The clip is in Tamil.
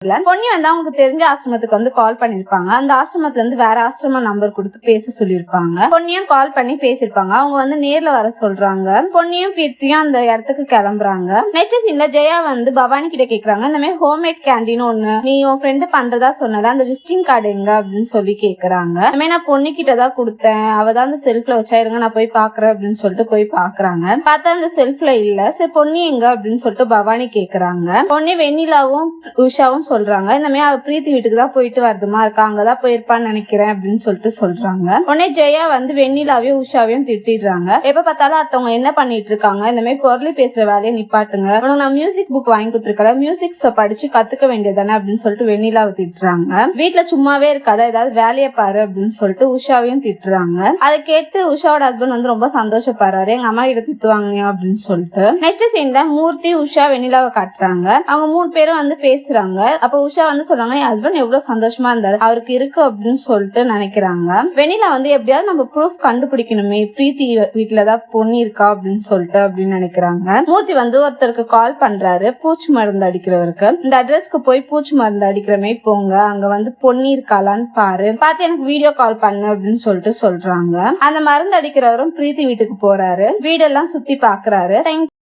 பொன்னி வந்து அவங்களுக்கு தெரிஞ்ச ஆசிரமத்துக்கு வந்து கால் பண்ணிருப்பாங்க. அந்த ஆசிரமத்துல இருந்து வேற ஆசிரம நம்பர் கொடுத்து பேச சொல்லிருப்பாங்க. பொன்னியும் கால் பண்ணி பேசிருப்பாங்க. அவங்க வந்து நேர்ல வர சொல்றாங்க. பொன்னியும் பீர்த்தியும் அந்த இடத்துக்கு கிளம்புறாங்க. நெக்ஸ்ட் சீன்ல ஜெயா வந்து பவானி கிட்ட கேக்குறாங்க, இந்த மாதிரி ஹோம்மேட் கேண்டீன் ஒண்ணு நீ உன் ஃப்ரெண்டு பண்றதா சொன்னல, அந்த விசிட்டிங் கார்டு எங்க அப்படின்னு சொல்லி கேக்குறாங்க. இந்த மாதிரி நான் பொண்ணு கிட்டதான் கொடுத்தேன், அவதான் அந்த செல்ஃப்ல வச்சா, இருங்க நான் போய் பாக்குறேன் அப்படின்னு சொல்லிட்டு போய் பாக்குறாங்க. பார்த்தா அந்த செல்ஃப்ல இல்ல. சரி பொன்னி எங்க அப்படின்னு சொல்லிட்டு பவானி கேக்குறாங்க. பொன்னி வெண்ணிலாவும் உஷாவும் சொல்றாங்க, இந்த மாதிரி அவ பிரீத்தி வீட்டுக்கு தான் போயிட்டு வருதுமா இருக்கா, அங்கதான் போயிருப்பான்னு நினைக்கிறேன் அப்படின்னு சொல்லிட்டு சொல்றாங்க. உடனே ஜெயா வந்து வெண்ணிலாவையும் உஷாவையும் திட்டிடுறாங்க. எப்ப பார்த்தாலும் அடுத்தவங்க என்ன பண்ணிட்டு இருக்காங்க, இந்த மாதிரி பொருளை பேசுற வேலையை நிப்பாட்டுங்க, உனக்கு நான் மியூசிக் புக் வாங்கி கொடுத்துருக்கல, மியூசிக்ஸ் படிச்சு கத்துக்க வேண்டியதானே அப்படின்னு சொல்லிட்டு வெண்ணிலாவை திட்டுறாங்க. வீட்டுல சும்மாவே இருக்காத, ஏதாவது வேலையை பாரு அப்படின்னு சொல்லிட்டு உஷாவையும் திட்டுறாங்க. அதை கேட்டு உஷாவோட ஹஸ்பண்ட் வந்து ரொம்ப சந்தோஷப்படுறாரு, எங்க அம்மா கிட்ட திட்டுவாங்க அப்படின்னு சொல்லிட்டு. நெக்ஸ்ட் சீன்ல மூர்த்தி உஷா வெண்ணிலாவை காட்டுறாங்க. அவங்க 3 பேரும் வந்து பேசுறாங்க. அப்ப உஷா வந்து சொல்றாங்க, என் ஹஸ்பண்ட் எவ்வளவு சந்தோஷமா இருந்தாரு, அவருக்கு இருக்கு அப்படின்னு சொல்லிட்டு நினைக்கிறாங்க. வெண்ணிலா வந்து எப்படியாவது நம்ம ப்ரூஃப் கண்டுபிடிக்கணுமே, பிரீத்தி வீட்டுலதான் பொண்ணு இருக்கா அப்படின்னு சொல்லிட்டு அப்படின்னு நினைக்கிறாங்க. மூர்த்தி வந்து ஒருத்தருக்கு கால் பண்றாரு, பூச்சி மருந்து அடிக்கிறவருக்கு. இந்த அட்ரஸ்க்கு போய் பூச்சி மருந்து அடிக்கிறமே போங்க, அங்க வந்து பொண்ணு இருக்காளான்னு பாரு, பார்த்து எனக்கு வீடியோ கால் பண்ணு அப்படின்னு சொல்லிட்டு சொல்றாங்க. அந்த மருந்து அடிக்கிறவரும் பிரீத்தி வீட்டுக்கு போறாரு. வீடெல்லாம் சுத்தி பாக்குறாரு.